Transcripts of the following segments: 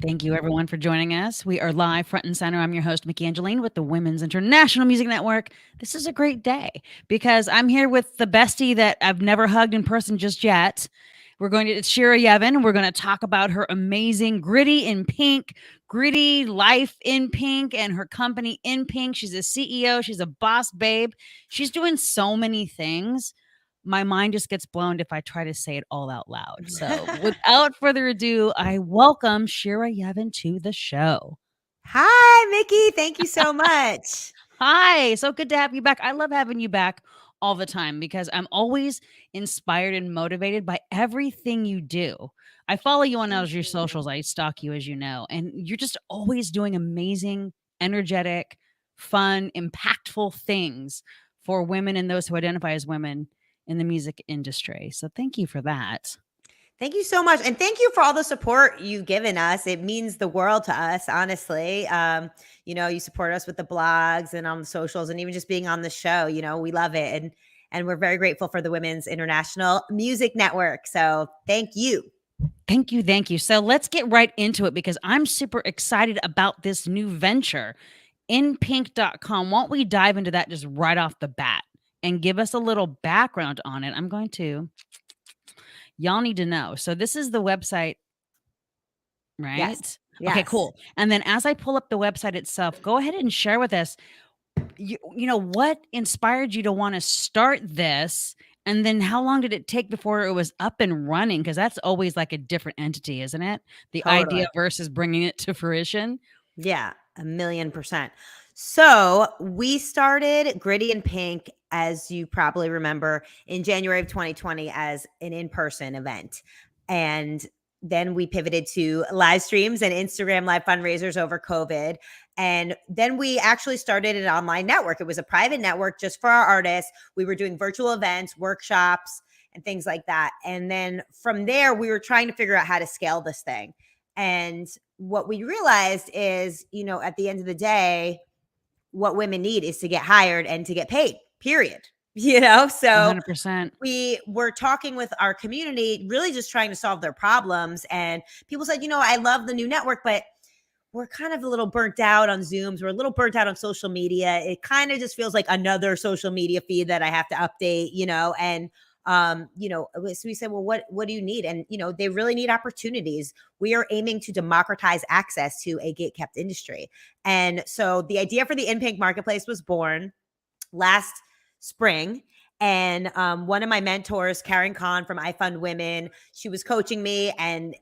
Thank you, everyone, for joining us. We are live front and center. I'm your host, Myki Angeline, with the Women's International Music Network. This is a great day because I'm here with the bestie that I've never hugged in person just yet. It's Shira Yevin. We're going to talk about her amazing Gritty in Pink, gritty life in pink, and her company INPINK. She's a CEO. She's a boss babe. She's doing so many things. My mind just gets blown if I try to say it all out loud. So, without further ado, I welcome Shira Yevin to the show. Hi, Myki. Thank you so much. Hi, so good to have you back. I love having you back all the time because I'm always inspired and motivated by everything you do. I follow you on all your socials. I stalk you, as you know, and you're just always doing amazing, energetic, fun, impactful things for women and those who identify as women in the music industry. So thank you for that. Thank you so much. And thank you for all the support you've given us. It means the world to us, honestly. You support us with the blogs and on the socials and even just being on the show. We love it. And we're very grateful for the Women's International Music Network. So thank you. Thank you. Thank you. So let's get right into it because I'm super excited about this new venture, INPINK.com. Won't we dive into that just right off the bat and give us a little background on it? Y'all need to know. So this is the website, right? Yes. Okay, cool. And then as I pull up the website itself, go ahead and share with us, what inspired you to want to start this? And then how long did it take before it was up and running? Because that's always like a different entity, isn't it? The idea versus bringing it to fruition. Yeah, 1,000,000%. So we started Gritty in Pink, as you probably remember, in January of 2020 as an in-person event. And then we pivoted to live streams and Instagram live fundraisers over COVID. And then we actually started an online network. It was a private network just for our artists. We were doing virtual events, workshops, and things like that. And then from there, we were trying to figure out how to scale this thing. And what we realized is, at the end of the day, what women need is to get hired and to get paid, period. So 100%. we were talking with our community, really just trying to solve their problems. And people said, I love the new network, but we're kind of a little burnt out on Zooms. We're a little burnt out on social media. It kind of just feels like another social media feed that I have to update, and so we said, well, what do you need? And, they really need opportunities. We are aiming to democratize access to a gate-kept industry. And so the idea for the INPINK marketplace was born last spring. And one of my mentors, Karen Khan from I Fund Women, she was coaching me and,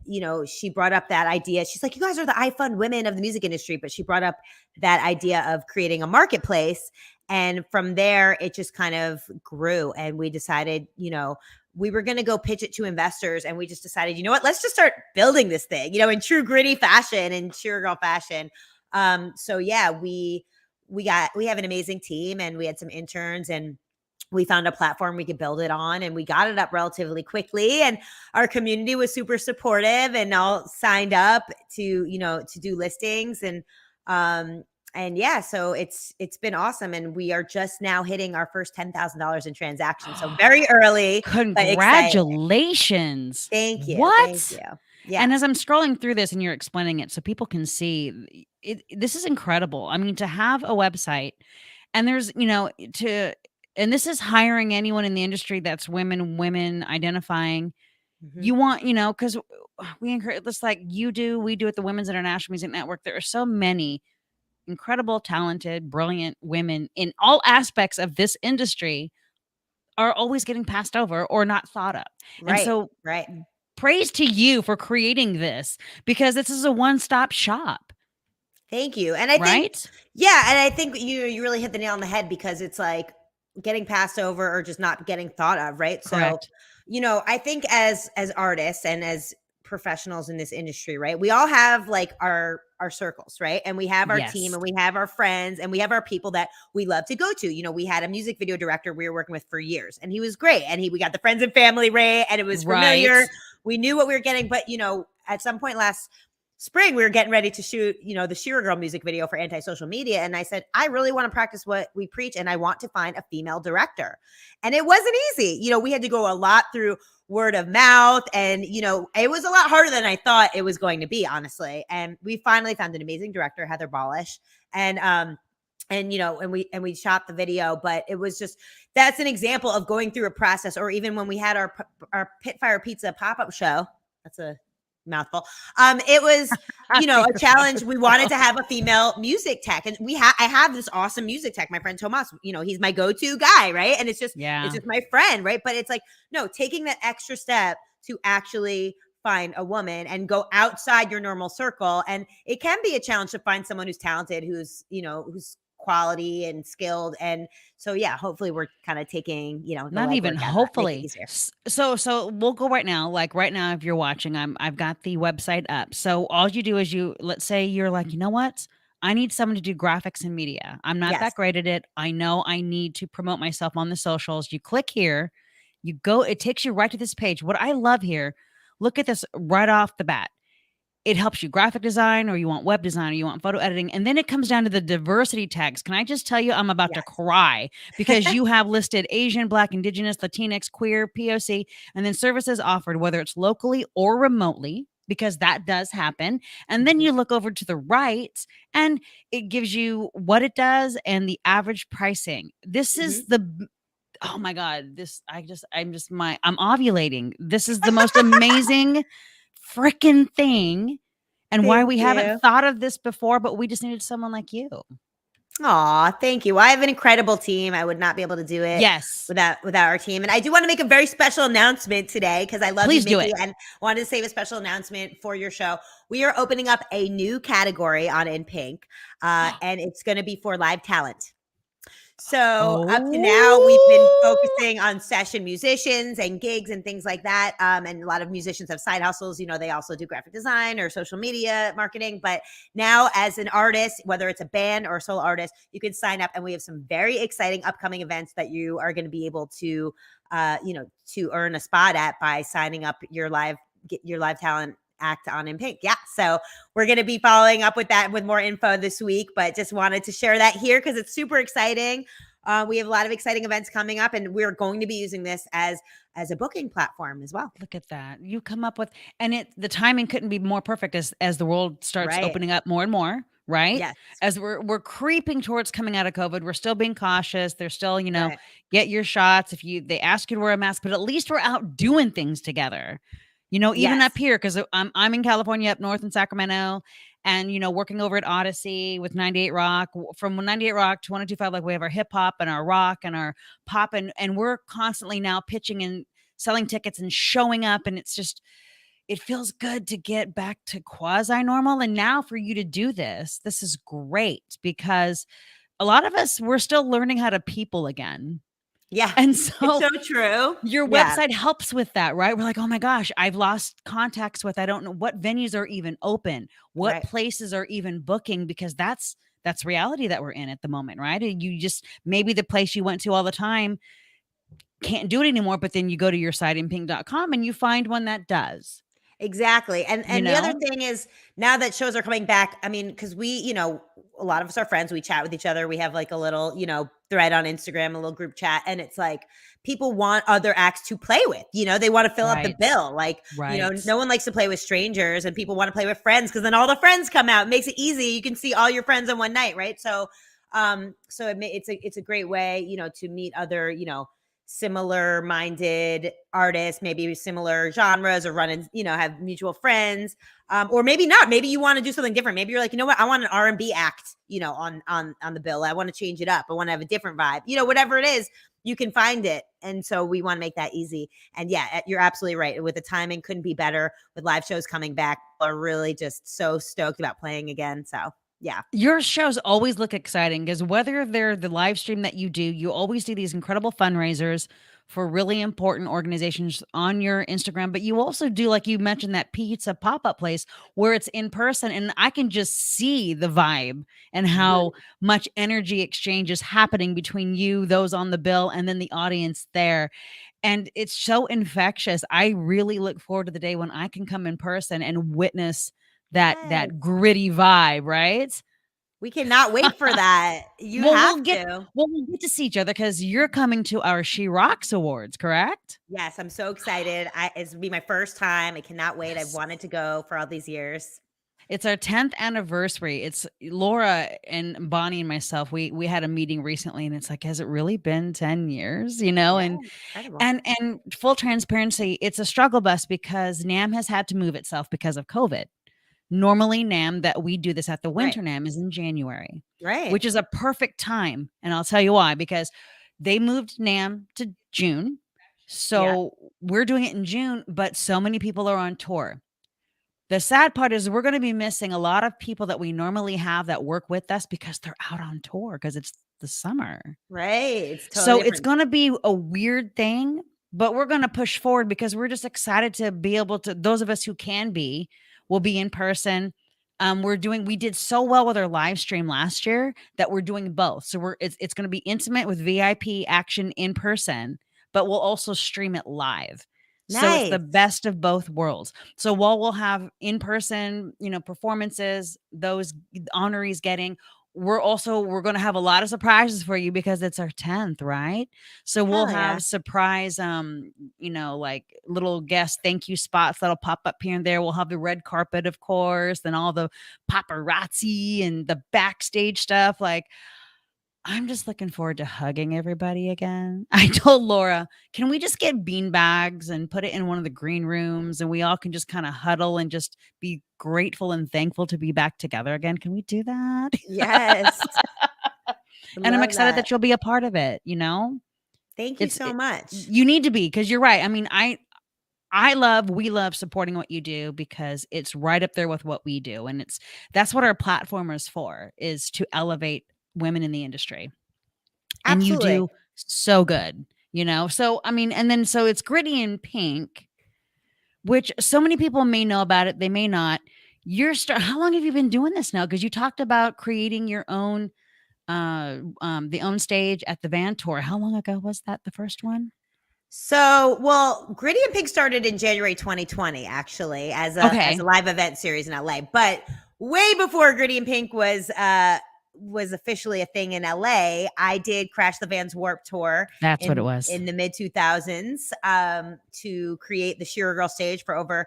she brought up that idea. She's like, you guys are the I Fund Women of the music industry. But she brought up that idea of creating a marketplace. And from there, it just kind of grew. And we decided, we were going to go pitch it to investors. And we just decided, let's just start building this thing, in true gritty fashion and Shiragirl fashion. So yeah, we have an amazing team and we had some interns and we found a platform we could build it on and we got it up relatively quickly. And our community was super supportive and all signed up to do listings. And yeah, so it's been awesome. And we are just now hitting our first $10,000 in transactions. So very early. Congratulations. Thank you. What? Thank you. Yeah. And as I'm scrolling through this and you're explaining it so people can see it, this is incredible. I mean, to have a website and there's, and this is hiring anyone in the industry that's women identifying. Mhm. You want, because we encourage, just like we do at the Women's International Music Network. There are so many incredible, talented, brilliant women in all aspects of this industry are always getting passed over or not thought of. Right. And so right. praise to you for creating this because this is a one-stop shop. Thank you. And I think, yeah. And I think you really hit the nail on the head because it's like getting passed over or just not getting thought of. Right. Correct. So, I think as artists and as professionals in this industry, right, we all have like our circles, right? And we have our team and we have our friends and we have our people that we love to go to. We had a music video director we were working with for years and he was great. And we got the friends and family, right? And it was familiar. We knew what we were getting. But, at some point last spring, we were getting ready to shoot, the Shiragirl music video for anti-social media. And I said, I really want to practice what we preach. And I want to find a female director. And it wasn't easy. We had to go a lot through word of mouth. And, it was a lot harder than I thought it was going to be, honestly. And we finally found an amazing director, Heather Ballish. And we shot the video, but it was just, that's an example of going through a process. Or even when we had our Pitfire Pizza pop-up show, that's a mouthful. It was, a challenge. We wanted to have a female music tech, and I have this awesome music tech. My friend Tomas, he's my go-to guy, right? And it's just my friend, right? But it's like, no, taking that extra step to actually find a woman and go outside your normal circle. And it can be a challenge to find someone who's talented, who's quality and skilled. And so, hopefully we're kind of taking, not even hopefully. So we'll go right now. Like right now, if you're watching, I've got the website up. So all you do is let's say you're like, you know what? I need someone to do graphics and media. I'm not that great at it. I know I need to promote myself on the socials. You click here, you go, it takes you right to this page. What I love here, look at this right off the bat. It helps you graphic design, or you want web design, or you want photo editing. And then it comes down to the diversity tags. Can I just tell you, I'm about to cry because you have listed Asian, Black, Indigenous, Latinx, queer, POC, and then services offered, whether it's locally or remotely, because that does happen. And then you look over to the right and it gives you what it does and the average pricing. This is oh my God, I'm ovulating. This is the most amazing freaking thing, and why we haven't thought of this before, but we just needed someone like you. Aw, thank you. Well, I have an incredible team. I would not be able to do it without our team. And I do want to make a very special announcement today, because I love you, Myki, and wanted to save a special announcement for your show. We are opening up a new category on INPINK, and it's going to be for live talent. So up to now, we've been focusing on session musicians and gigs and things like that. And a lot of musicians have side hustles. They also do graphic design or social media marketing. But now, as an artist, whether it's a band or a solo artist, you can sign up. And we have some very exciting upcoming events that you are going to be able to, to earn a spot at by signing up get your live talent act on INPINK. So we're going to be following up with that with more info this week, but just wanted to share that here because it's super exciting. We have a lot of exciting events coming up, and we're going to be using this as a booking platform as well. Look at that. You come up with, and the timing couldn't be more perfect as the world starts opening up more and more. Right. Yes. As we're creeping towards coming out of COVID, we're still being cautious. They're still, get your shots. They ask you to wear a mask, but at least we're out doing things together. Even up here, because I'm in California, up north in Sacramento, and, working over at Odyssey with 98 Rock. From 98 Rock to 102.5, like we have our hip hop and our rock and our pop, and we're constantly now pitching and selling tickets and showing up. And it's just, it feels good to get back to quasi normal. And now for you to do this is great, because a lot of us, we're still learning how to people again. Yeah. And so it's so true. Your website helps with that, right? We're like, oh my gosh, I've lost contacts with, I don't know what venues are even open, what places are even booking, because that's reality that we're in at the moment, right? And you just, maybe the place you went to all the time can't do it anymore, but then you go to your site, INPINK.com, and you find one that does. Exactly. And the other thing is, now that shows are coming back, I mean, because we, a lot of us are friends. We chat with each other. We have like a little, thread on Instagram, a little group chat. And it's like, people want other acts to play with. They want to fill up the bill. Like, no one likes to play with strangers, and people want to play with friends, because then all the friends come out. It makes it easy. You can see all your friends in one night, right? So, it's a great way, to meet other, similar minded artists, maybe similar genres, or have mutual friends, or maybe not. Maybe you want to do something different. Maybe you're like, you know what, I want an R&B act, on the bill. I want to change it up. I want to have a different vibe, whatever it is, you can find it. And so we want to make that easy. And you're absolutely right. With the timing, couldn't be better. With live shows coming back, people are really just so stoked about playing again. So yeah. Your shows always look exciting, because whether they're the live stream that you do, you always do these incredible fundraisers for really important organizations on your Instagram. But you also do, like you mentioned, that pizza pop-up place where it's in person, and I can just see the vibe and how much energy exchange is happening between you, those on the bill, and then the audience there. And it's so infectious. I really look forward to the day when I can come in person and witness Yes. that gritty vibe, right? We cannot wait for that. You Well, have to. we'll get to see each other because you're coming to our She Rocks Awards, correct? Yes, I'm so excited. It's gonna be my first time. I cannot wait. I've Yes. wanted to go for all these years. It's our 10th anniversary. It's Laura and Bonnie and myself. We had a meeting recently and it's like, has it really been 10 years? You know, Yeah, and incredible. full transparency, it's a struggle bus because NAM has had to move itself because of COVID. Normally, NAM that we do this at the Right. winter NAM is in January, Right. which is a perfect time. And I'll tell you why, because they moved NAM to June. Yeah. So we're doing it in June, but so many people are on tour. The sad part is we're going to be missing a lot of people that we normally have that work with us because they're out on tour because it's the summer. Right. It's totally So it's different. going to be a weird thing, but we're going to push forward because we're just excited to be able to, those of us who can be, will be in person. We did so well with our live stream last year that we're doing both. So it's going to be intimate with VIP action in person, but we'll also stream it live. So it's the Nice. best of both worlds. So while we'll have in person, performances, those honorees getting, we're going to have a lot of surprises for you because it's our 10th, right? So we'll Hell yeah. have surprise like little guest thank you spots that'll pop up here and there. We'll have the red carpet, of course, and all the paparazzi and the backstage stuff. Like, I'm just looking forward to hugging everybody again. I told Laura, can we just get bean bags and put it in one of the green rooms and we all can just kind of huddle and just be grateful and thankful to be back together again? Can we do that? Yes. And I'm Love excited that. that you'll be a part of it, you know? Thank you It's so it, much. you need to be because you're right. I mean, we love supporting what you do because it's right up there with what we do. And that's what our platform is for, is to elevate women in the industry. And you Absolutely. do so good, So, I mean, and then so it's Gritty and Pink, which so many people may know about it, they may not. How long have you been doing this now? Because you talked about creating your own the own stage at the van tour. How long ago was that, the first one? So, well, Gritty and Pink started in January 2020, actually, as a Okay. live event series in LA. But way before Gritty and Pink was officially a thing in LA, I did Crash the Van's Warp Tour That's what it was. in the mid 2000s to create the Shiragirl stage for over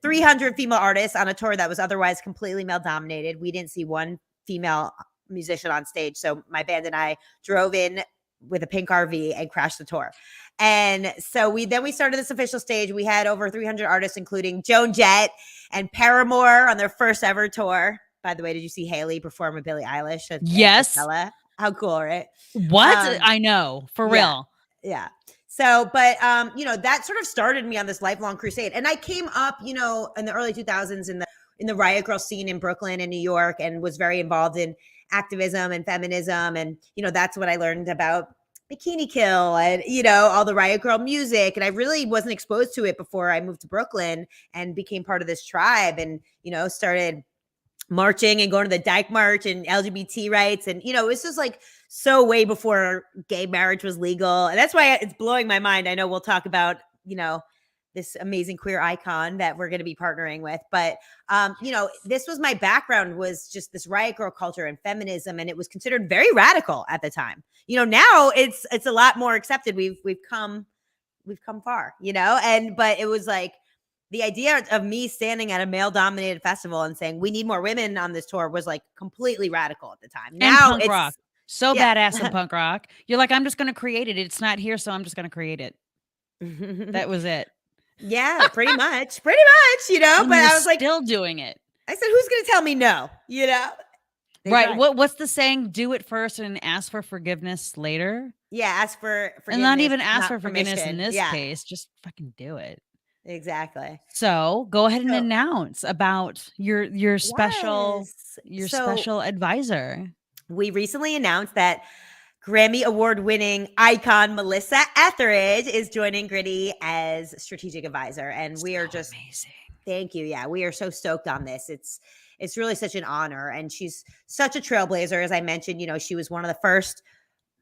300 female artists on a tour that was otherwise completely male dominated. We didn't see one female musician on stage, so my band and I drove in with a pink RV and crashed the tour. And so we started this official stage. We had over 300 artists, including Joan Jett and Paramore on their first ever tour. By the way, did you see Haley perform with Billie Eilish at Yes. Coachella? How cool, right? What? I know, for real. Yeah. So, but that sort of started me on this lifelong crusade. And I came up, in the early 2000s in the riot girl scene in Brooklyn and New York, and was very involved in activism and feminism. And, that's what I learned about Bikini Kill and, all the riot girl music. And I really wasn't exposed to it before I moved to Brooklyn and became part of this tribe and, started marching and going to the Dyke March and LGBT rights. And, it was just like so way before gay marriage was legal. And that's why it's blowing my mind. I know we'll talk about, this amazing queer icon that we're going to be partnering with. But, this was my background, was just this riot girl culture and feminism. And it was considered very radical at the time. Now it's a lot more accepted. We've come far, but it was like the idea of me standing at a male dominated festival and saying, we need more women on this tour, was like completely radical at the time. And Now punk it's rock. So badass in punk rock. You're like, I'm just going to create it. It's not here, so I'm just going to create it. That was it. Yeah, pretty much, but And I was like, still doing it. I said, who's going to tell me no? Right. What's the saying? Do it first and ask for forgiveness later. Yeah, ask for forgiveness. And not even ask for permission. forgiveness in this case. Just fucking do it. Exactly. So go ahead and announce about your special special advisor. We recently announced that Grammy Award-winning icon Melissa Etheridge is joining Gritty as strategic advisor, and we are just amazing. Thank you. Yeah, we are so stoked on this. It's really such an honor, and she's such a trailblazer. As I mentioned, she was one of the first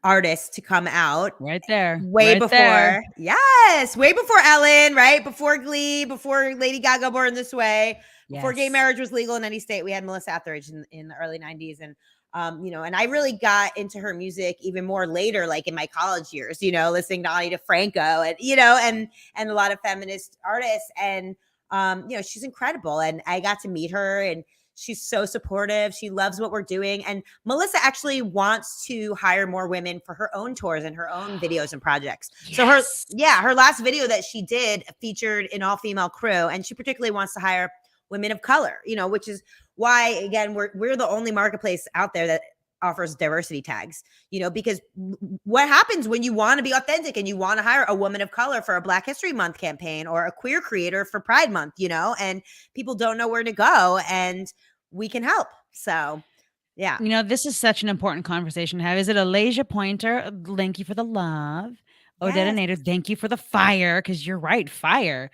artists to come out Right there. way Right there. before. Yes, way before Ellen, right? Before Glee, before Lady Gaga Born This Way, before gay Yes. marriage was legal in any state. We had Melissa Etheridge in the early 90s. And and I really got into her music even more later, like in my college years, listening to Ani DeFranco and, and a lot of feminist artists. And she's incredible. And I got to meet her, and she's so supportive. She loves what we're doing. And Melissa actually wants to hire more women for her own tours and her own videos and projects. Yes. So her last video that she did featured an all-female crew, and she particularly wants to hire women of color, which is why, again, we're the only marketplace out there that offers diversity tags, because what happens when you want to be authentic and you want to hire a woman of color for a Black History Month campaign or a queer creator for Pride Month, and people don't know where to go, and we can help. So, yeah. This is such an important conversation to have. Is it Alasia Pointer? Thank you for the love. Odetta Nader, thank you for the fire, because you're right, fire.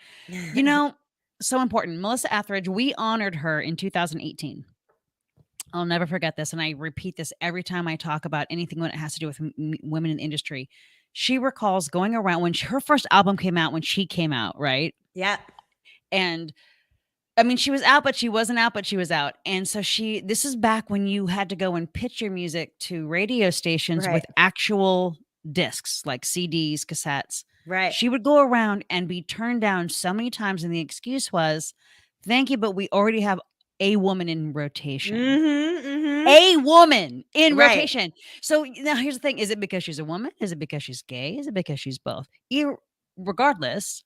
So important. Melissa Etheridge, we honored her in 2018. I'll never forget this, and I repeat this every time I talk about anything when it has to do with women in the industry. She recalls going around when her first album came out, when she came out, right? Yeah. And I mean, she was out, but she wasn't out, but she was out. And so this is back when you had to go and pitch your music to radio stations with actual discs, like CDs, cassettes. Right. She would go around and be turned down so many times. And the excuse was, thank you, but we already have a woman in rotation. A woman in rotation. So now here's the thing. Is it because she's a woman? Is it because she's gay? Is it because she's both? Regardless,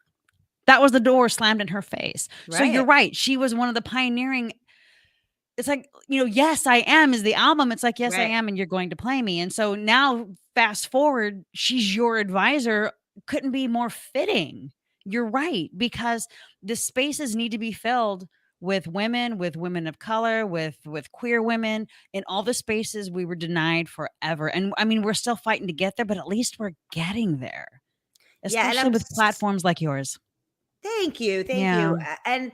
that was the door slammed in her face. Right. So you're right. She was one of the pioneering. It's like, Yes, I Am is the album. It's like, yes, I am. And you're going to play me. And so now fast forward, she's your advisor. Couldn't be more fitting. You're right. Because the spaces need to be filled with women of color, with queer women, in all the spaces we were denied forever. And I mean, we're still fighting to get there, but at least we're getting there. Especially with platforms like yours. Thank you. Thank you. And,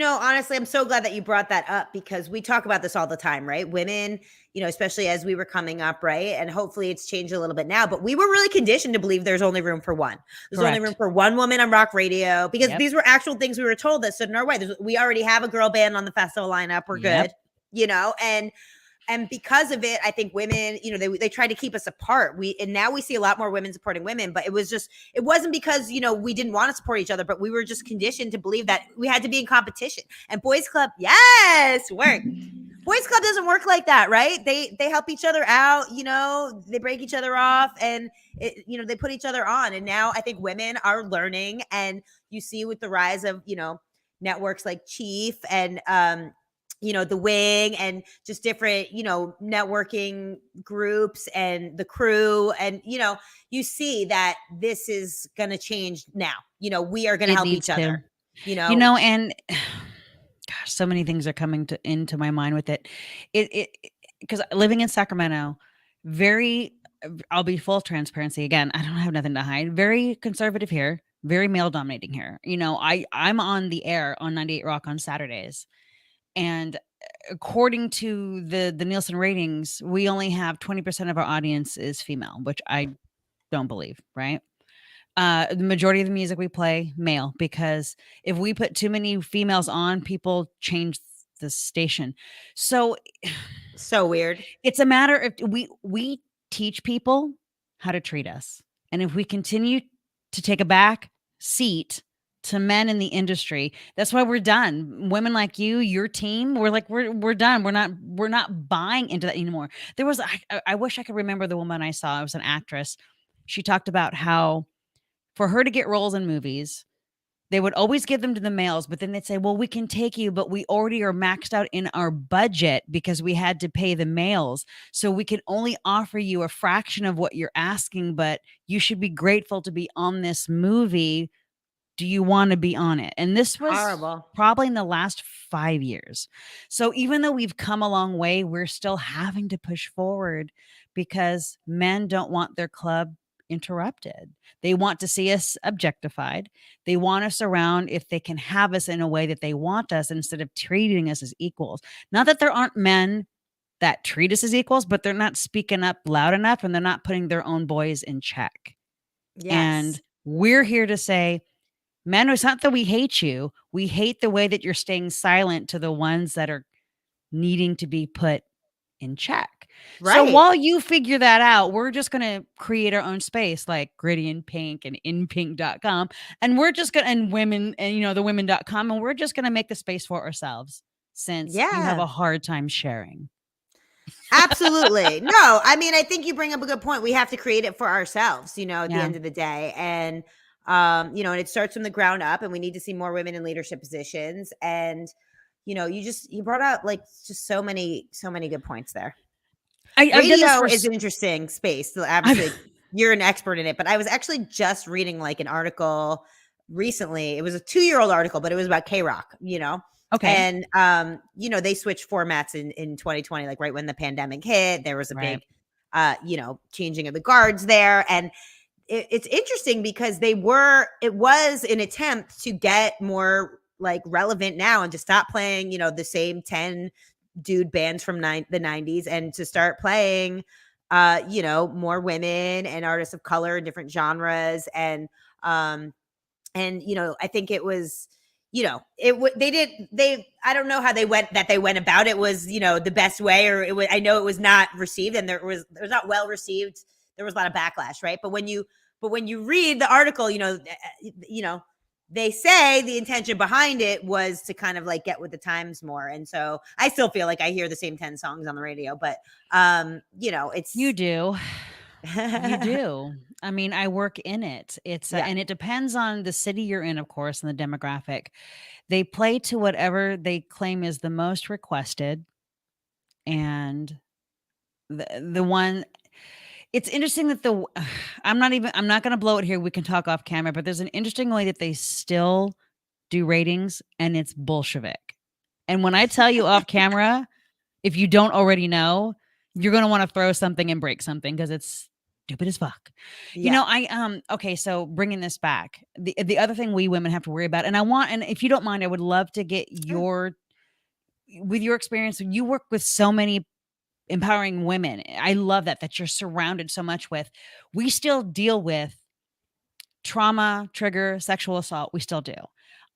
honestly, I'm so glad that you brought that up, because we talk about this all the time, right? Women, especially as we were coming up, right? And hopefully it's changed a little bit now, but we were really conditioned to believe there's only room for one. There's only room for one woman on rock radio, because these were actual things we were told that stood in our way. We already have a girl band on the festival lineup. We're good, and because of it, I think women, they try to keep us apart. And now we see a lot more women supporting women, but it wasn't because, we didn't want to support each other, but we were just conditioned to believe that we had to be in competition. And Boys Club, work. Boys Club doesn't work like that, right? They help each other out, they break each other off, and they put each other on. And now I think women are learning, and you see with the rise of, networks like Chief and, the Wing, and just different, networking groups and the crew. And, you see that this is going to change now. We are going to help each other, and gosh, so many things are coming into my mind with it. Because living in Sacramento, I'll be full transparency. Again, I don't have nothing to hide. Very conservative here, very male dominating here. I'm on the air on 98 Rock on Saturdays. And according to the Nielsen ratings, we only have 20% of our audience is female, which I don't believe, right? The majority of the music we play, male, because if we put too many females on, people change the station. So weird. It's a matter of we teach people how to treat us. And if we continue to take a back seat to men in the industry, that's why we're done. Women like you, your team, we're done. We're not buying into that anymore. There was, I wish I could remember the woman I saw. It was an actress. She talked about how for her to get roles in movies, they would always give them to the males, but then they'd say, well, we can take you, but we already are maxed out in our budget because we had to pay the males. So we can only offer you a fraction of what you're asking, but you should be grateful to be on this movie. Do you want to be on it? And this was horrible. Probably in the last 5 years. So even though we've come a long way, we're still having to push forward because men don't want their club interrupted. They want to see us objectified. They want us around if they can have us in a way that they want us instead of treating us as equals. Not that there aren't men that treat us as equals, but they're not speaking up loud enough and they're not putting their own boys in check. And Yes. we're here to say, men, it's not that we hate you. We hate the way that you're staying silent to the ones that are needing to be put in check. So Right. while you figure that out, we're just going to create our own space like Gritty and Pink and INPINK.com. And we're just going to, and women and, the women.com. And we're just going to make the space for ourselves since you have Yeah. a hard time sharing. Absolutely. No, I mean, I think you bring up a good point. We have to create it for ourselves, at the Yeah. end of the day. And, and it starts from the ground up, and we need to see more women in leadership positions. And, you brought up like just so many good points there. I've done this Radio for is an interesting space. So obviously, you're an expert in it, but I was actually just reading like an article recently. It was a 2-year-old article, but it was about K-Rock, Okay. And they switched formats in 2020, like right when the pandemic hit. There was a Right. big changing of the guards there. And it's interesting because it was an attempt to get more like relevant now and to stop playing, the same 10 dude bands from the 90s and to start playing more women and artists of color in different genres. And I think it was, I don't know how they went about it was, the best way, or I know it was not received, and it was not well received. There was a lot of backlash, right? But when you read the article, they say the intention behind it was to kind of like get with the times more. And so I still feel like I hear the same 10 songs on the radio, but it's You do. You do. I mean, I work in it. It's Yeah. and it depends on the city you're in, of course, and the demographic. They play to whatever they claim is the most requested, and the one. It's interesting that I'm not going to blow it here. We can talk off camera, but there's an interesting way that they still do ratings, and it's Bolshevik. And when I tell you off camera, if you don't already know, you're going to want to throw something and break something because it's stupid as fuck. Yeah. Okay, so bringing this back, the other thing we women have to worry about, and if you don't mind, I would love to get with your experience. You work with so many empowering women. I love that you're surrounded so much with. We still deal with trauma, trigger, sexual assault. We still do.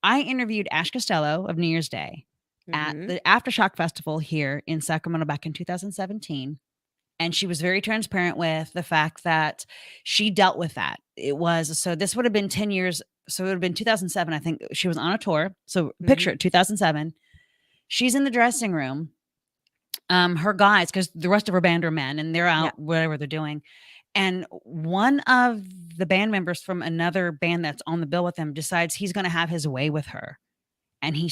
I interviewed Ash Costello of New Year's Day at Mhm. the Aftershock Festival here in Sacramento back in 2017. And she was very transparent with the fact that she dealt with that. So this would have been 10 years. So it would have been 2007. I think she was on a tour. So picture Mhm. it, 2007. She's in the dressing room. Her guys, because the rest of her band are men and they're out, Yeah. whatever they're doing. And one of the band members from another band that's on the bill with them decides he's going to have his way with her. And he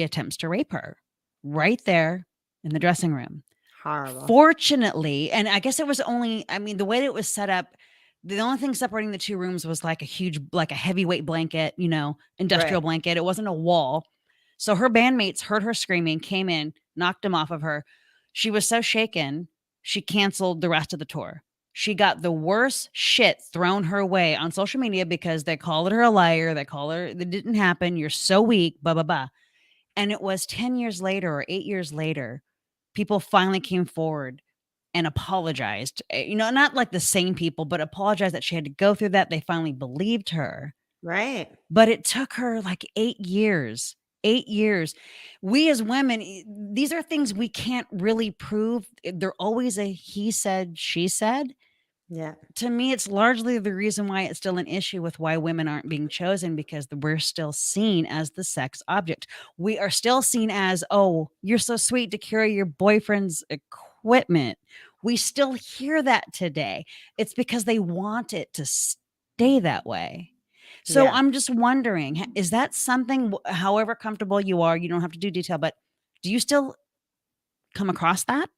attempts to rape her right there in the dressing room. Horrible. Fortunately, and I guess it was the way that it was set up, the only thing separating the two rooms was like a heavyweight blanket, industrial Right. blanket. It wasn't a wall. So her bandmates heard her screaming, came in, knocked him off of her. She was so shaken, she canceled the rest of the tour. She got the worst shit thrown her way on social media because they called her a liar. They call her, that didn't happen. You're so weak, blah, blah, blah. And it was 10 years later or 8 years later, people finally came forward and apologized. Not like the same people, but apologized that she had to go through that. They finally believed her. Right. But it took her like 8 years. 8 years. We as women, these are things we can't really prove. They're always a he said, she said. Yeah. To me, it's largely the reason why it's still an issue with why women aren't being chosen, because we're still seen as the sex object. We are still seen as, oh, you're so sweet to carry your boyfriend's equipment. We still hear that today. It's because they want it to stay that way. So Yeah. I'm just wondering, is that something, however comfortable you are, you don't have to do detail, but do you still come across that?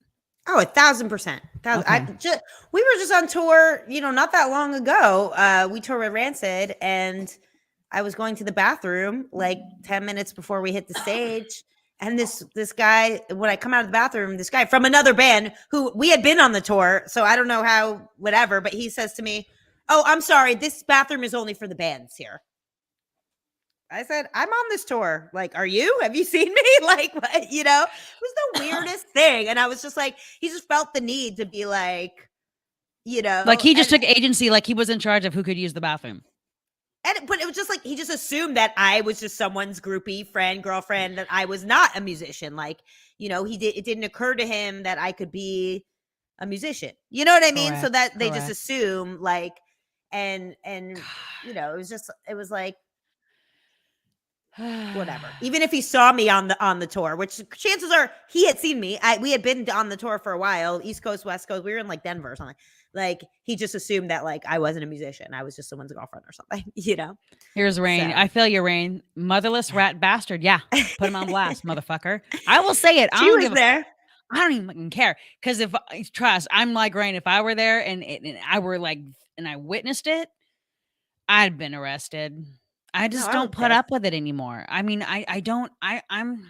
Oh, 1,000%. Okay. We were just on tour, not that long ago. We toured with Rancid, and I was going to the bathroom like 10 minutes before we hit the stage. And this guy, when I come out of the bathroom, this guy from another band who we had been on the tour, so I don't know how, whatever, but he says to me, "Oh, I'm sorry, this bathroom is only for the bands here." I said, I'm on this tour. Like, are you? Have you seen me? Like, what? You know, it was the weirdest thing. And I was just like, he just felt the need to be like, you Like know, he just took agency, like he was in charge of who could use the bathroom. but it was just like he just assumed that I was just someone's groupie, friend, girlfriend, that I was not a musician. Like, you know, it didn't occur to him that I could be a musician. You know what I mean? So that they just assume like, and you know, it was like whatever. Even if he saw me on the tour, which chances are he had seen me. We had been on the tour for a while, East Coast, West Coast. We were in like Denver or something. Like he just assumed that like I wasn't a musician. I was just someone's girlfriend or something, you know. Here's Rain. So. I feel you, Rain. Motherless rat bastard. Yeah. Put him on blast, motherfucker. I will say it. She was there. I don't even care. Because if trust, I'm like Rain. If I were there and I were like, and I witnessed it, I'd been arrested. I just don't put up with it anymore. I mean, I'm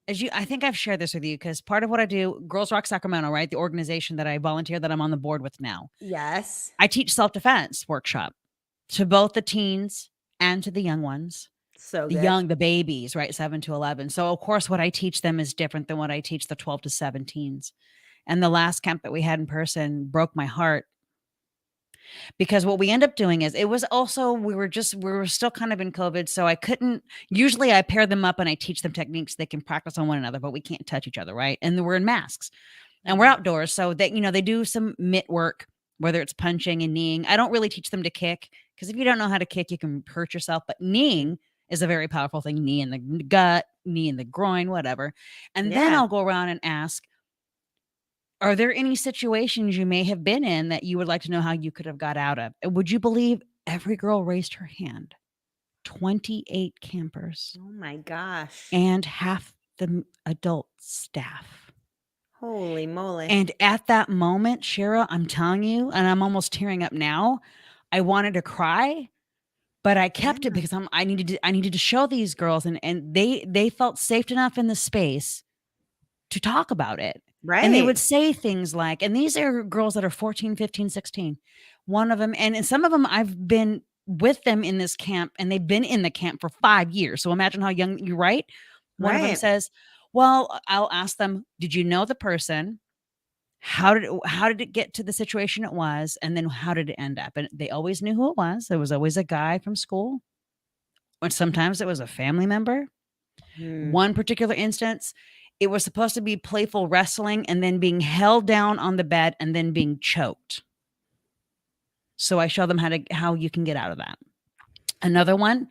I think I've shared this with you because part of what I do, Girls Rock Sacramento, right? The organization that I volunteer that I'm on the board with now. Yes. I teach self-defense workshop to both the teens and to the young ones. So the babies, right? 7 to 11. So of course, what I teach them is different than what I teach the 12 to 17s. And the last camp that we had in person broke my heart. Because what we end up doing is it was also, we were still kind of in COVID. So I couldn't, usually I pair them up and I teach them techniques they can practice on one another, but we can't touch each other. Right. And we're in masks and we're outdoors. So that, you know, they do some mitt work, whether it's punching and kneeing. I don't really teach them to kick because if you don't know how to kick, you can hurt yourself. But kneeing is a very powerful thing. Knee in the gut, knee in the groin, whatever. And then I'll go around and ask, are there any situations you may have been in that you would like to know how you could have got out of? Would you believe every girl raised her hand? 28 campers. Oh my gosh. And half the adult staff. Holy moly. And at that moment, Shira, I'm telling you, and I'm almost tearing up now, I wanted to cry, but I kept it because I needed to show these girls and they felt safe enough in the space to talk about it. Right. And they would say things like, and these are girls that are 14, 15, 16. One of them, and some of them I've been with them in this camp and they've been in the camp for 5 years. So imagine how young you write. One of them says, well, I'll ask them, did you know the person? How did it get to the situation it was? And then how did it end up? And they always knew who it was. There was always a guy from school. Or sometimes it was a family member. One particular instance, it was supposed to be playful wrestling and then being held down on the bed and then being choked. So I show them how you can get out of that. Another one,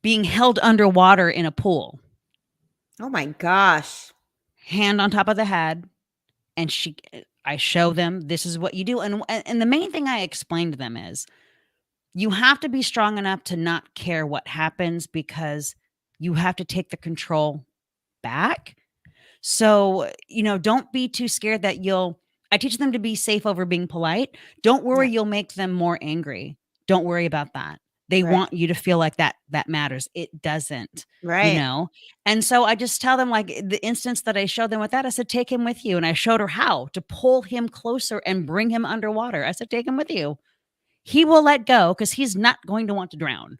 being held underwater in a pool. Oh my gosh. Hand on top of the head. And I show them this is what you do. And the main thing I explain to them is you have to be strong enough to not care what happens because you have to take the control back. So, you know, don't be too scared that I teach them to be safe over being polite. Don't worry, you'll make them more angry. Don't worry about that. They want you to feel like that matters. It doesn't, you know? And so I just tell them like the instance that I showed them with that, I said, take him with you. And I showed her how to pull him closer and bring him underwater. I said, take him with you. He will let go because he's not going to want to drown.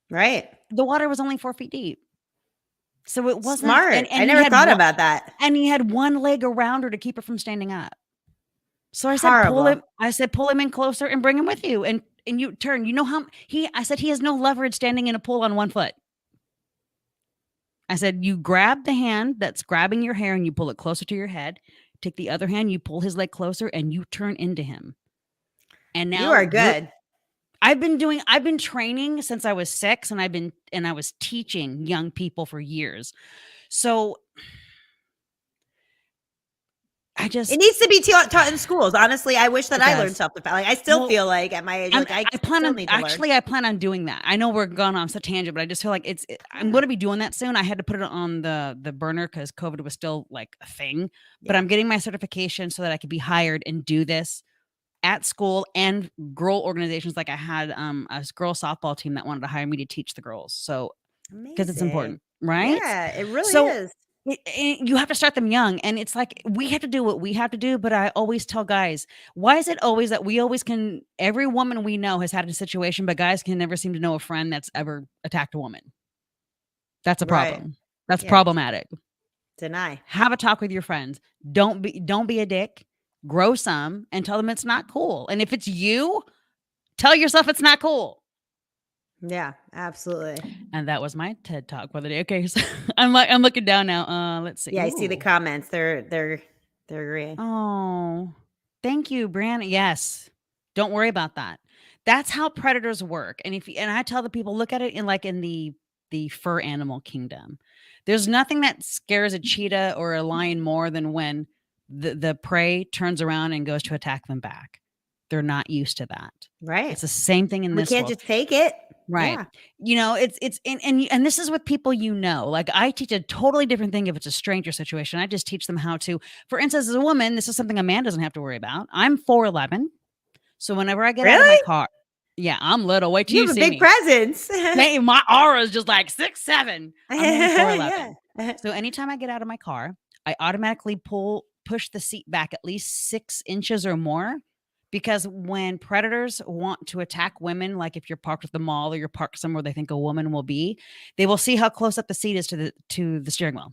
Right. The water was only 4 feet deep. So it wasn't smart. And I never thought about that. And he had one leg around her to keep her from standing up. So I said, pull him in closer and bring him with you. And you turn, you know how I said, he has no leverage standing in a pool on one foot. I said, you grab the hand that's grabbing your hair and you pull it closer to your head. Take the other hand, you pull his leg closer and you turn into him. And now you are good. I've been training since I was 6 and I was teaching young people for years. So it needs to be taught in schools. Honestly, I wish that I learned self-defense. Like I still feel like at my age, I plan on doing that. I know we're going on such a tangent, but I just feel like I'm going to be doing that soon. I had to put it on the burner because COVID was still like a thing, but I'm getting my certification so that I could be hired and do this at school and girl organizations. Like I had a girl softball team that wanted to hire me to teach the girls. So because it's important, right? Yeah, it really is. You have to start them young. And it's like, we have to do what we have to do. But I always tell guys, why is it always that we always every woman we know has had a situation, but guys can never seem to know a friend that's ever attacked a woman. That's a Right. problem. That's Yeah. problematic. Deny. Have a talk with your friends. Don't be a dick. Grow some and tell them it's not cool. And if it's you, tell yourself it's not cool. Yeah, absolutely. And that was my TED talk for the day. Okay, so I'm looking down now. Let's see. Yeah, I see the Ooh. comments. They're agreeing. Oh, thank you, Brianna. Yes, don't worry about that. That's how predators work. And and I tell the people, look at it in the fur animal kingdom. There's nothing that scares a cheetah or a lion more than when the prey turns around and goes to attack them back. They're not used to that. Right. It's the same thing in We this can't world. just take it. Right. Yeah. It's and this is with people, like I teach a totally different thing if it's a stranger situation. I just teach them how to, for instance, as a woman, this is something a man doesn't have to worry about. I'm 4'11". So whenever I get out of my Really? car, yeah, I'm little. Wait till You you have a see big me. presence. Hey, my aura is just like 6'7". I'm only 4'11". Yeah. So anytime I get out of my car, I automatically push the seat back at least 6 inches or more. Because when predators want to attack women, like if you're parked at the mall or you're parked somewhere they think a woman will be, they will see how close up the seat is to the steering wheel.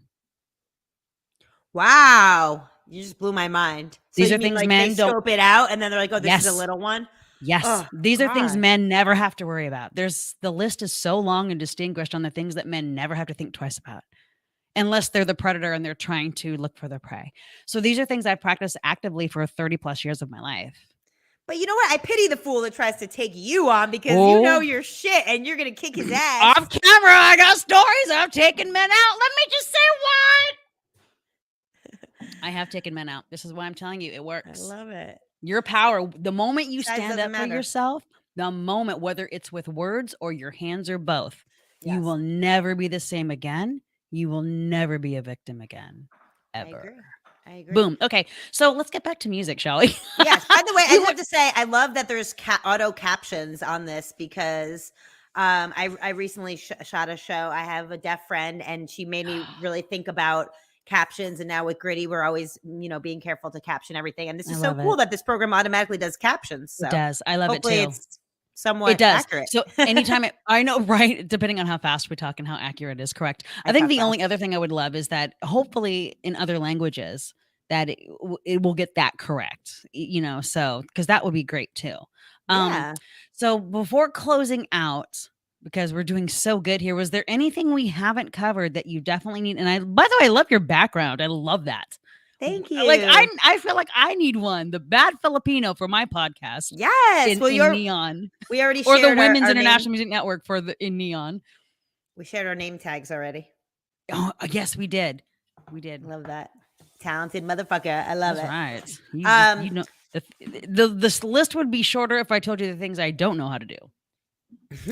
Wow. You just blew my mind. So These you are mean things like they men don't. scope it out and then they're like, oh, this is a Yes. little one? Yes. Oh, These are things God. men never have to worry about. The list is so long and distinguished on the things that men never have to think twice about. Unless they're the predator and they're trying to look for their prey. So these are things I've practiced actively for 30 plus years of my life. But you know what? I pity the fool that tries to take you on because you know Oh. your shit and you're going to kick his ass. Off camera, I got stories. I've taken men out. Let me just say what? I have taken men out. This is why I'm telling you, it I works. love it. Your power, the moment you Size stand doesn't up for matter. yourself, the moment, whether it's with words or your hands or both, you Yes. will never be the same again. You will never be a victim again. Ever. I agree. Boom. Okay. So let's get back to music, shall we? Yes. By the way, I have to say, I love that there's auto captions on this because I recently shot a show. I have a deaf friend and she made me really think about captions. And now with Gritty, we're always, being careful to caption everything. And this is so cool that this program automatically does captions. So it does. I love it too. hopefully it's somewhat It does. accurate. So anytime I know, right? Depending on how fast we talk and how accurate it is, correct. I think the only other thing I would love is that hopefully in other languages that it will get that correct, so because that would be great too. Yeah. So before closing out, because we're doing so good here, was there anything we haven't covered that you definitely need? And by the way, I love your background. I love that. Thank you. Like I feel like I need one, the bad Filipino for my podcast. Yes. In neon. We already or shared the Women's our International name. Music Network in neon. We shared our name tags already. Oh, yes, we did. We did. Love that. Talented motherfucker. I love That's it. right. This list would be shorter if I told you the things I don't know how to do.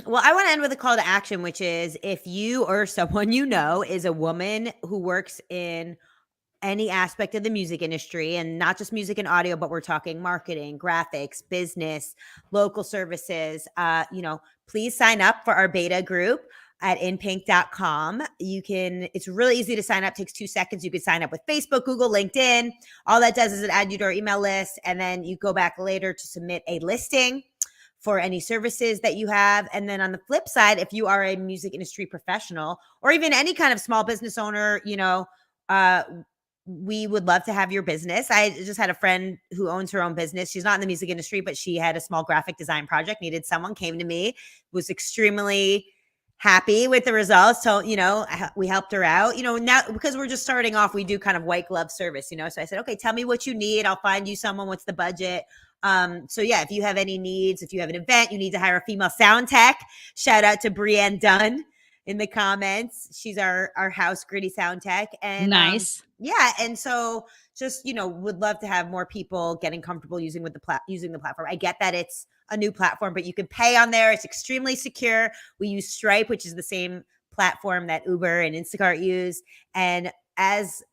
Well, I want to end with a call to action, which is if you or someone you know is a woman who works in any aspect of the music industry, and not just music and audio, but we're talking marketing, graphics, business, local services, please sign up for our beta group at INPINK.com. It's really easy to sign up, takes 2 seconds. You can sign up with Facebook, Google, LinkedIn. All that does is it add you to our email list. And then you go back later to submit a listing for any services that you have. And then on the flip side, if you are a music industry professional or even any kind of small business owner, we would love to have your business. I just had a friend who owns her own business. She's not in the music industry, but she had a small graphic design project, needed someone, came to me, was extremely happy with the results. So, we helped her out, now because we're just starting off, we do kind of white glove service, so I said, okay, tell me what you need. I'll find you someone. What's the budget? So yeah, if you have any needs, if you have an event, you need to hire a female sound tech, shout out to Brienne Dunn in the comments. She's our house Gritty sound tech. And nice. Yeah. And so just, would love to have more people getting comfortable using the platform. I get that it's a new platform, but you can pay on there. It's extremely secure. We use Stripe, which is the same platform that Uber and Instacart use. And as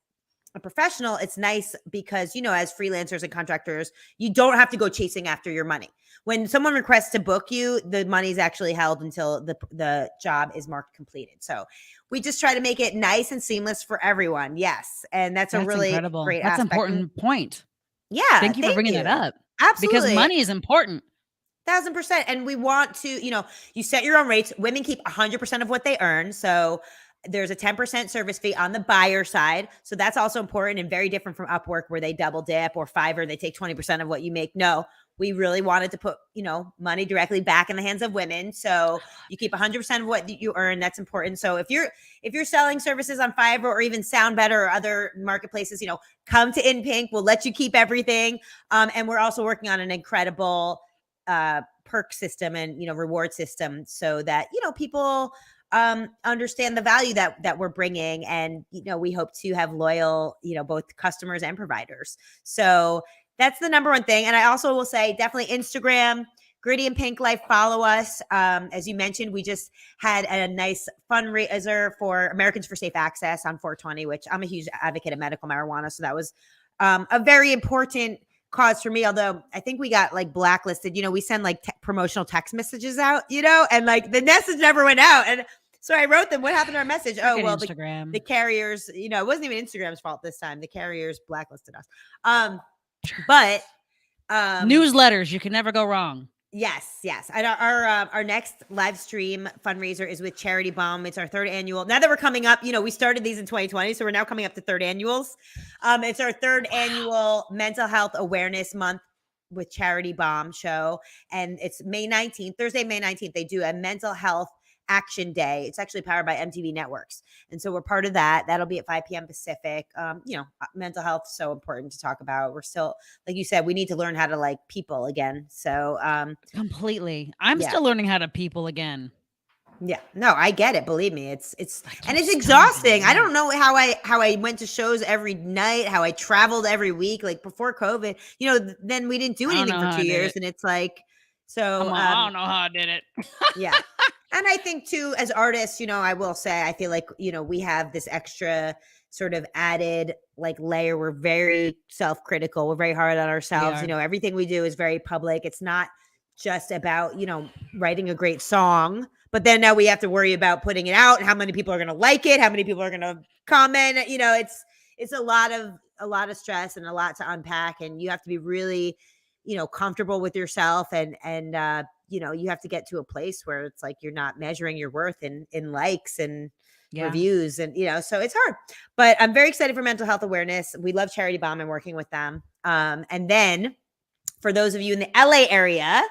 a professional, it's nice because, as freelancers and contractors, you don't have to go chasing after your money. When someone requests to book you, the money is actually held until the job is marked completed. So we just try to make it nice and seamless for everyone. Yes. And that's a really incredible. great That's aspect. Important point. Yeah. Thank you for bringing that up. Absolutely. Because money is important. 1,000%. And we want to, you set your own rates. Women keep 100% of what they earn. So there's a 10% service fee on the buyer side. So that's also important and very different from Upwork where they double dip, or Fiverr, they take 20% of what you make. No, we really wanted to put, money directly back in the hands of women. So you keep 100% of what you earn. That's important. So if you're selling services on Fiverr or even Sound Better or other marketplaces, come to INPINK. We'll let you keep everything. And we're also working on an incredible perk system and, reward system so that, people understand the value that we're bringing. And, we hope to have loyal, both customers and providers. So that's the number one thing. And I also will say definitely Instagram, Gritty and Pink Life, follow us. As you mentioned, we just had a nice fundraiser for Americans for Safe Access on 420, which I'm a huge advocate of medical marijuana. So that was a very important cause for me, although I think we got like blacklisted. We send like promotional text messages out, and like the message never went out. And so I wrote them, what happened to our message? Oh, well, the carriers, it wasn't even Instagram's fault this time. The carriers blacklisted us. But newsletters, you can never go wrong. Yes. And our next live stream fundraiser is with Charity Bomb. It's our third annual. Now that we're coming up, we started these in 2020, so we're now coming up to third annuals. It's our third annual mental health awareness month with Charity Bomb show, and it's May 19th, Thursday, May 19th. They do a mental health action day. It's actually powered by MTV Networks. And so we're part of that. That'll be at 5 p.m. Pacific. Mental health is so important to talk about. We're still, like you said, we need to learn how to like people again. So completely. I'm still learning how to people again. Yeah, no, I get it. Believe me, it's and it's exhausting. I don't know how I went to shows every night, how I traveled every week, like before COVID, then we didn't do anything for 2 years. And it's like, so I don't know how I did it. Yeah. And I think too, as artists, I will say, I feel like, we have this extra sort of added like layer. We're very self-critical. We're very hard on ourselves. Everything we do is very public. It's not just about, writing a great song, but then now we have to worry about putting it out, how many people are going to like it, how many people are going to comment. It's a lot of stress and a lot to unpack, and you have to be really, comfortable with yourself and you have to get to a place where it's like you're not measuring your worth in likes and reviews and so it's hard. But I'm very excited for mental health awareness. We love Charity Bomb and working with them. And then for those of you in the LA area,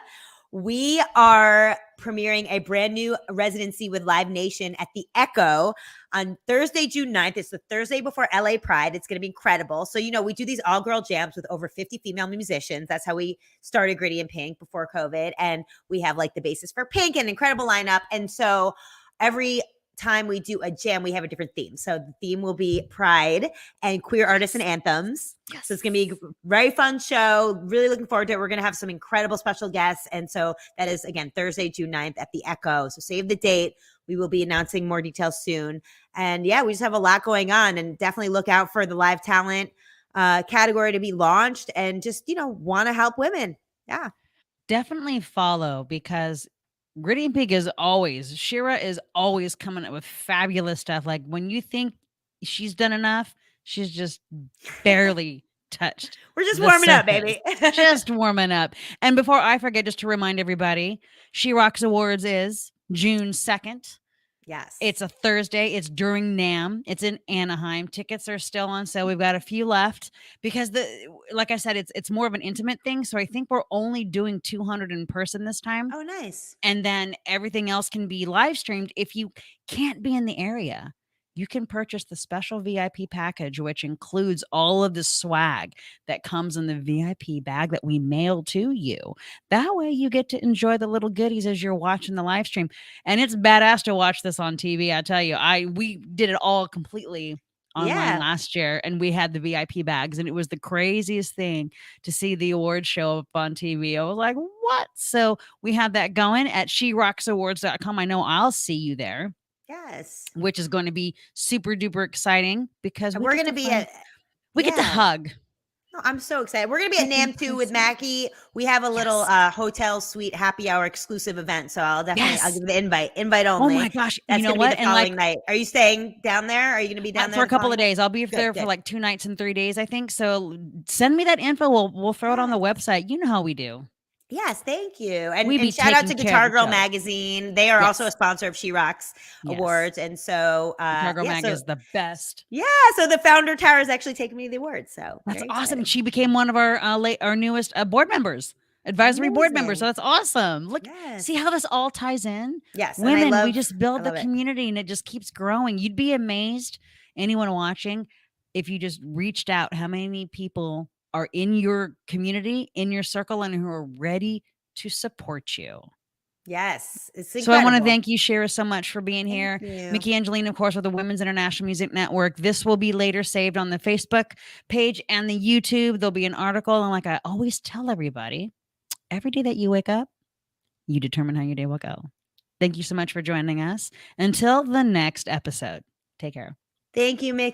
we are premiering a brand new residency with Live Nation at the Echo on Thursday, June 9th. It's the Thursday before LA Pride. It's going to be incredible. So, we do these all-girl jams with over 50 female musicians. That's how we started Gritty and Pink before COVID. And we have like the basis for Pink, an incredible lineup. And so every time we do a jam, we have a different theme. So the theme will be Pride and queer artists and anthems. Yes. So it's going to be a very fun show. Really looking forward to it. We're going to have some incredible special guests. And so that is, again, Thursday, June 9th at the Echo. So save the date. We will be announcing more details soon. And we just have a lot going on, and definitely look out for the live talent category to be launched, and just, want to help women. Yeah. Definitely follow, because Gritty and Pink Shira is always coming up with fabulous stuff. Like when you think she's done enough, she's just barely touched. We're just warming up, baby. Just warming up. And before I forget, just to remind everybody, She Rocks Awards is June 2nd. Yes. It's a Thursday. It's during NAMM. It's in Anaheim. Tickets are still on sale. We've got a few left because like I said, it's more of an intimate thing. So I think we're only doing 200 in person this time. Oh, nice. And then everything else can be live streamed. If you can't be in the area, you can purchase the special VIP package, which includes all of the swag that comes in the VIP bag that we mail to you. That way you get to enjoy the little goodies as you're watching the live stream. And it's badass to watch this on TV. I tell you, we did it all completely online last year, and we had the VIP bags, and it was the craziest thing to see the awards show up on TV. I was like, what? So we have that going at sherocksawards.com. I know I'll see you there. Yes. Which is going to be super duper exciting, because we're going to be get to hug. No, I'm so excited. We're going to be at NAMM too with Myki. We have a little hotel suite happy hour exclusive event. So I'll give the invite only. Oh my gosh. That's you know gonna what? be the following night. Are you staying down there? Are you going to be down there for a couple of days? I'll be there for like 2 nights and 3 days, I think. So send me that info. We'll throw it on the website. You know how we do. Yes, thank you. And We be shout out taking to care of Guitar each Girl other. magazine. They are also a Yes. sponsor of She Rocks Yes. Awards. And so Guitar Girl yeah, Mag so is the best. yeah, so the founder Tara is actually taking me the award. So That's very awesome. excited. She became one of our newest board members, advisory board members. So Amazing. that's awesome. Look, see Yes. how this all ties in? Yes. And Women, we just I build the love it. community and it just keeps growing. You'd be amazed, anyone watching, if you just reached out, how many people are in your community, in your circle, and who are ready to support you. Yes. It's So I want to incredible. thank you, Shira, so much for being Thank here. you. Myki Angeline, of course, with the Women's International Music Network. This will be later saved on the Facebook page and the YouTube. There'll be an article. And like I always tell everybody, every day that you wake up, you determine how your day will go. Thank you so much for joining us. Until the next episode, take care. Thank you, Mick.